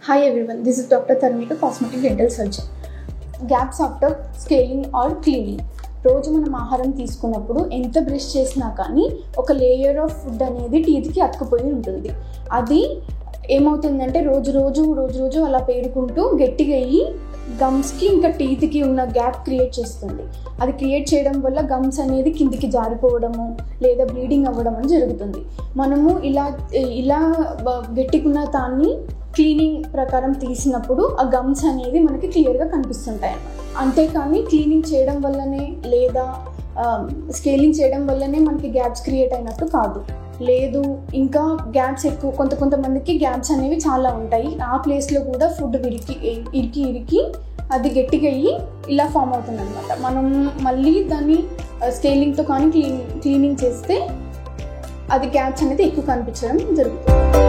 Hi everyone, this is Dr. Tarmika, cosmetic dental surgeon. Gaps after scaling or cleaning. రోజు మనం ఆహారం తీసుకున్నప్పుడు ఎంత బ్రష్ చేసినా కానీ ఒక లేయర్ ఆఫ్ ఫుడ్ అనేది టీత్కి అతుక్కుపోయి ఉంటుంది. అది ఏమవుతుందంటే రోజు అలా పేరుకుంటూ గట్టిగా అయ్యి గమ్స్కి ఇంకా టీత్కి ఉన్న గ్యాప్ క్రియేట్ చేస్తుంది. అది క్రియేట్ చేయడం వల్ల గమ్స్ అనేది కిందికి జారిపోవడము లేదా బ్లీడింగ్ అవ్వడం అని జరుగుతుంది. మనము ఇలా గట్టికున్న దాన్ని క్లీనింగ్ ప్రకారం తీసినప్పుడు ఆ గమ్స్ అనేది మనకి క్లియర్గా కనిపిస్తుంటాయి అన్నమాట. అంతేకాని క్లీనింగ్ చేయడం వల్లనే లేదా స్కేలింగ్ చేయడం వల్లనే మనకి గ్యాప్స్ క్రియేట్ అయినట్టు కాదు. లేదు ఇంకా గ్యాప్స్ ఎక్కువ కొంతమందికి గ్యాప్స్ అనేవి చాలా ఉంటాయి. ఆ ప్లేస్లో కూడా ఫుడ్ ఇరికి అది గట్టిగా అయ్యి ఇలా ఫామ్ అవుతుంది అనమాట. మనం మళ్ళీ దాన్ని స్కేలింగ్తో కానీ క్లీనింగ్ చేస్తే అది గ్యాప్స్ అనేది ఎక్కువ కనిపించడం జరుగుతుంది.